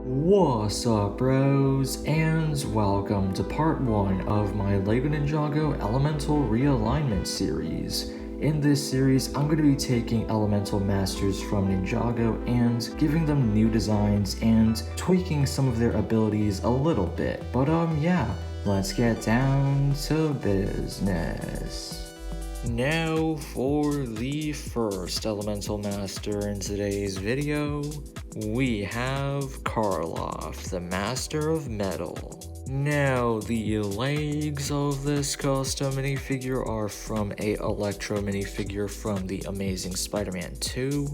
What's up, bros, and welcome to part 1 of my LEGO Ninjago Elemental Realignment series. In this series, I'm going to be taking Elemental Masters from Ninjago and giving them new designs and tweaking some of their abilities a little bit. But yeah, let's get down to business. Now for the first Elemental Master in today's video, we have Karlof, the Master of Metal. Now, the legs of this custom minifigure are from a Electro minifigure from the Amazing Spider-Man 2.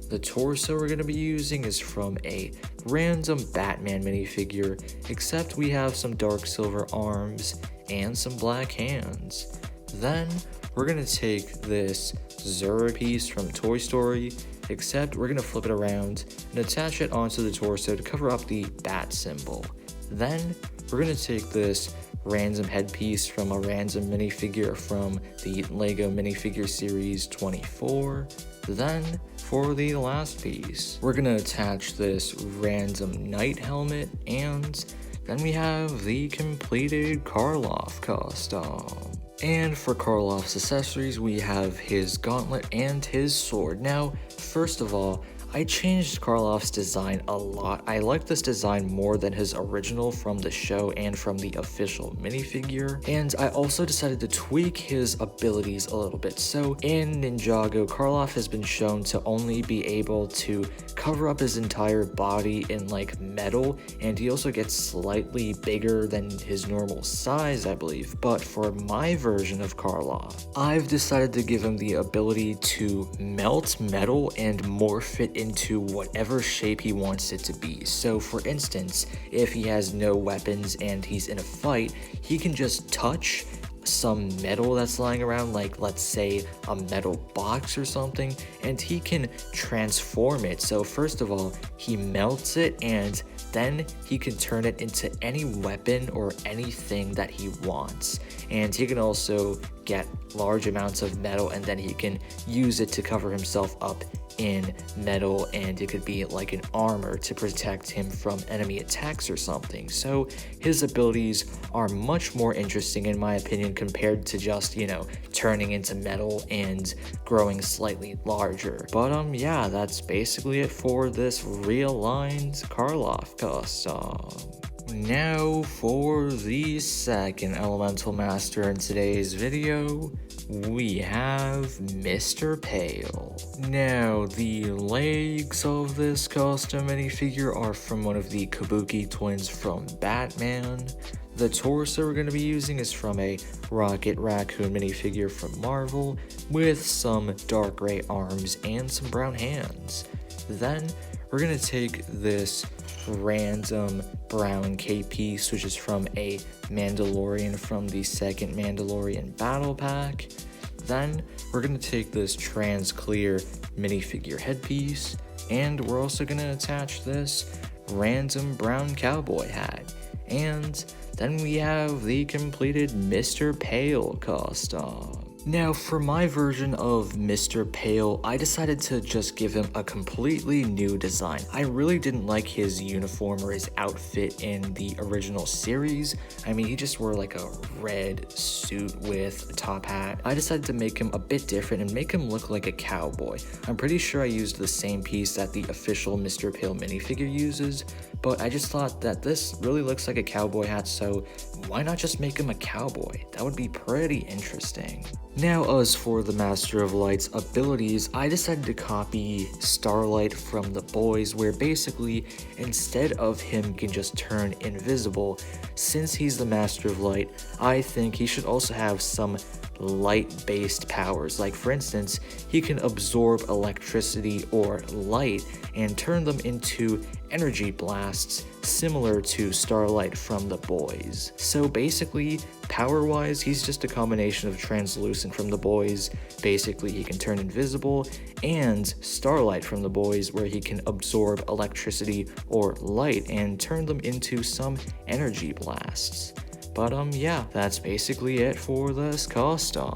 The torso we're going to be using is from a random Batman minifigure, except we have some dark silver arms and some black hands. Then, we're going to take this Zero piece from Toy Story, except we're going to flip it around and attach it onto the torso to cover up the bat symbol. Then, we're going to take this random headpiece from a random minifigure from the LEGO minifigure series 24. Then, for the last piece, we're going to attach this random knight helmet, and then we have the completed Karlof custom. And for Karlof's accessories, we have his gauntlet and his sword. Now, first of all, I changed Karlof's design a lot. I like this design more than his original from the show and from the official minifigure. And I also decided to tweak his abilities a little bit. So in Ninjago, Karlof has been shown to only be able to cover up his entire body in like metal, and he also gets slightly bigger than his normal size, I believe. But for my version of Karlof, I've decided to give him the ability to melt metal and morph it into whatever shape he wants it to be. So for instance, if he has no weapons and he's in a fight, he can just touch some metal that's lying around, like let's say a metal box or something, and he can transform it. So first of all, he melts it, and then he can turn it into any weapon or anything that he wants. And he can also get large amounts of metal, and then he can use it to cover himself up in metal, and it could be like an armor to protect him from enemy attacks or something. So his abilities are much more interesting in my opinion compared to just, turning into metal and growing slightly larger. But yeah, that's basically it for this realigned Karlof custom. Now for the second Elemental Master in today's video, we have Mr. Pale. Now, the legs of this custom minifigure are from one of the Kabuki twins from Batman. The torso we're going to be using is from a Rocket Raccoon minifigure from Marvel, with some dark gray arms and some brown hands. Then, we're going to take this random brown cape piece, which is from a Mandalorian from the second Mandalorian battle pack. Then we're going to take this trans clear minifigure headpiece, and we're also going to attach this random brown cowboy hat. And then we have the completed Mr. Pale custom. Now, for my version of Mr. Pale, I decided to just give him a completely new design. I really didn't like his uniform or his outfit in the original series. I mean, he just wore like a red suit with a top hat. I decided to make him a bit different and make him look like a cowboy. I'm pretty sure I used the same piece that the official Mr. Pale minifigure uses, but I just thought that this really looks like a cowboy hat, so why not just make him a cowboy? That would be pretty interesting. Now, as for the Master of Light's abilities, I decided to copy Starlight from The Boys, where basically, instead of him can just turn invisible, since he's the Master of Light, I think he should also have some light-based powers. Like for instance, he can absorb electricity or light and turn them into energy blasts, similar to Starlight from The Boys. So basically, power-wise, he's just a combination of Translucent from The Boys, basically he can turn invisible, and Starlight from The Boys, where he can absorb electricity or light and turn them into some energy blasts. But yeah, that's basically it for this custom.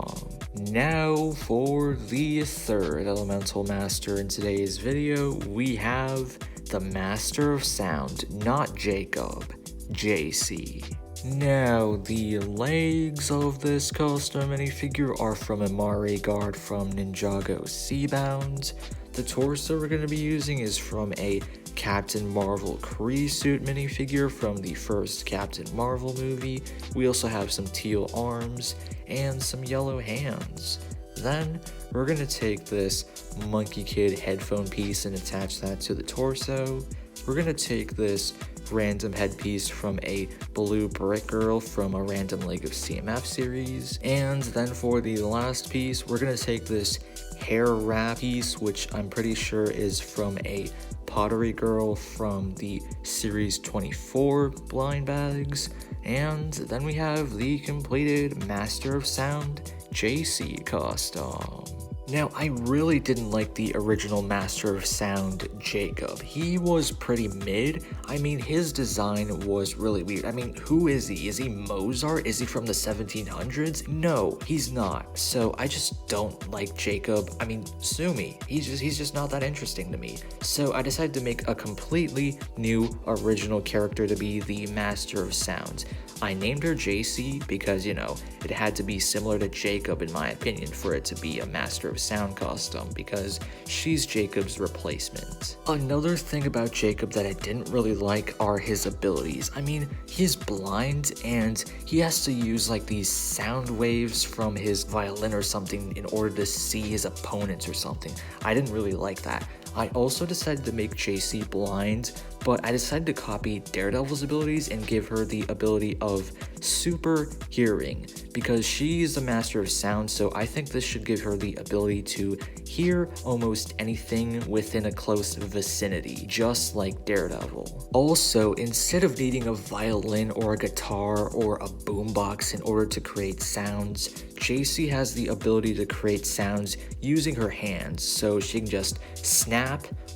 Now for the third Elemental Master in today's video, we have the Master of Sound, not Jacob, Jacey. Now, the legs of this custom minifigure are from a Mare guard from Ninjago Seabound. The torso we're going to be using is from a Captain Marvel Kree suit minifigure from the first Captain Marvel movie. We also have some teal arms and some yellow hands. Then we're going to take this Monkey Kid headphone piece and attach that to the torso. We're going to take this random headpiece from a blue brick girl from a random Lego CMF series. And then for the last piece, we're going to take this hair wrap piece, which I'm pretty sure is from a pottery girl from the series 24 blind bags. And then we have the completed Master of Sound Jacey custom. Now, I really didn't like the original Master of Sound Jacob. He was pretty mid. I mean, his design was really weird. I mean, who is he? Is he Mozart? Is he from the 1700s? No, he's not. So I just don't like Jacob. I mean, sue me. He's just not that interesting to me. So I decided to make a completely new original character to be the Master of Sound. I named her Jacey because, you know, it had to be similar to Jacob in my opinion for it to be a Master of Sound custom because she's Jacob's replacement. Another thing about Jacob that I didn't really like are his abilities. I mean, he's blind and he has to use like these sound waves from his violin or something in order to see his opponents or something. I didn't really like that. I also decided to make Jacey blind, but I decided to copy Daredevil's abilities and give her the ability of super hearing because she's the Master of Sound, so I think this should give her the ability to hear almost anything within a close vicinity, just like Daredevil. Also, instead of needing a violin or a guitar or a boombox in order to create sounds, Jacey has the ability to create sounds using her hands, so she can just snap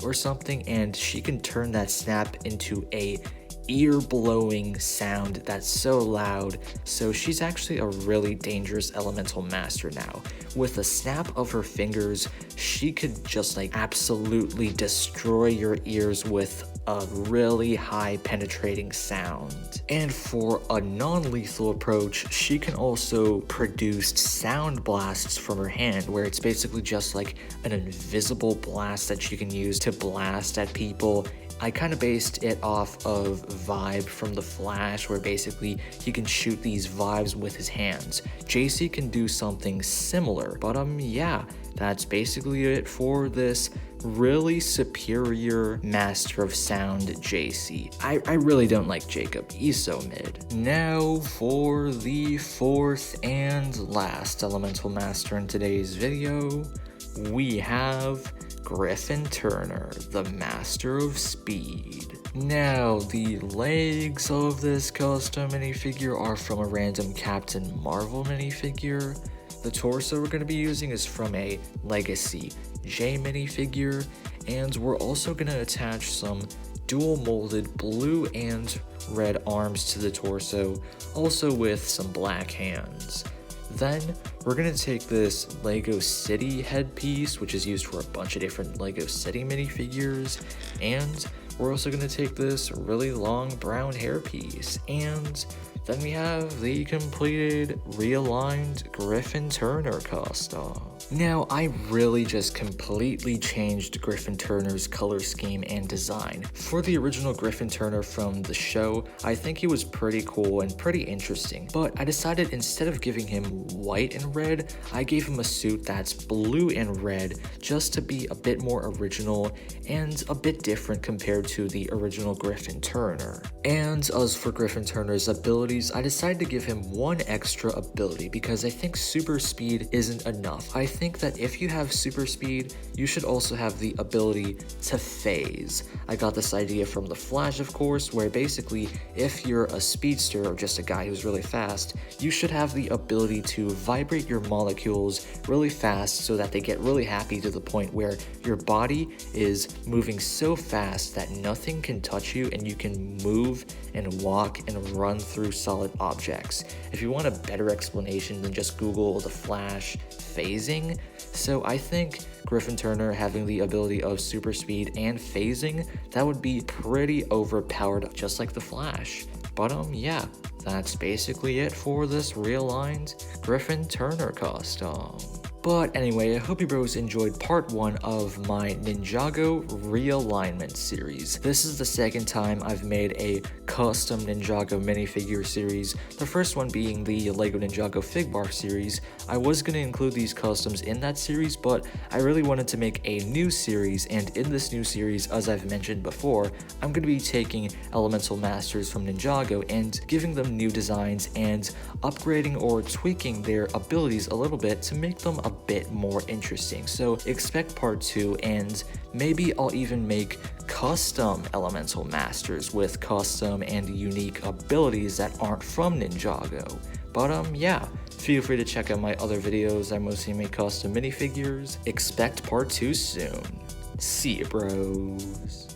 or something and she can turn that snap into a ear-blowing sound that's so loud, so she's actually a really dangerous elemental master now. With a snap of her fingers, she could just like absolutely destroy your ears with a really high penetrating sound. And for a non-lethal approach, she can also produce sound blasts from her hand, where it's basically just like an invisible blast that she can use to blast at people. I kind of based it off of Vibe from The Flash, where basically he can shoot these vibes with his hands. Jacey can do something similar, but yeah, that's basically it for this really superior Master of Sound Jacey. I really don't like Jacob, he's so mid. Now for the fourth and last elemental master in today's video, we have Griffin Turner, the Master of Speed. Now, the legs of this custom minifigure are from a random Captain Marvel minifigure. The torso we're going to be using is from a Legacy J minifigure, and we're also going to attach some dual molded blue and red arms to the torso, also with some black hands. Then we're going to take this Lego City headpiece, which is used for a bunch of different Lego City minifigures, and we're also going to take this really long brown hairpiece, and then we have the completed realigned Griffin Turner custom. Now, I really just completely changed Griffin Turner's color scheme and design. For the original Griffin Turner from the show, I think he was pretty cool and pretty interesting, but I decided instead of giving him white and red, I gave him a suit that's blue and red just to be a bit more original and a bit different compared to the original Griffin Turner. And as for Griffin Turner's abilities, I decided to give him one extra ability because I think super speed isn't enough. I think that if you have super speed, you should also have the ability to phase. I got this idea from The Flash, of course, where basically if you're a speedster or just a guy who's really fast, you should have the ability to vibrate your molecules really fast so that they get really happy to the point where your body is moving so fast that nothing can touch you and you can move and walk and run through solid objects. If you want a better explanation than just Google the Flash phasing, so I think Griffin Turner having the ability of super speed and phasing, that would be pretty overpowered, just like the Flash. But yeah, that's basically it for this realigned Griffin Turner custom. But anyway, I hope you bros enjoyed part 1 of my Ninjago realignment series. This is the second time I've made a custom Ninjago minifigure series, the first one being the LEGO Ninjago Figbar series. I was going to include these customs in that series, but I really wanted to make a new series, and in this new series, as I've mentioned before, I'm going to be taking Elemental Masters from Ninjago and giving them new designs and upgrading or tweaking their abilities a little bit to make them a bit more interesting. So expect part 2, and maybe I'll even make custom Elemental Masters with custom and unique abilities that aren't from Ninjago. But yeah, feel free to check out my other videos. I mostly make custom minifigures. Expect part 2 soon. See ya, bros.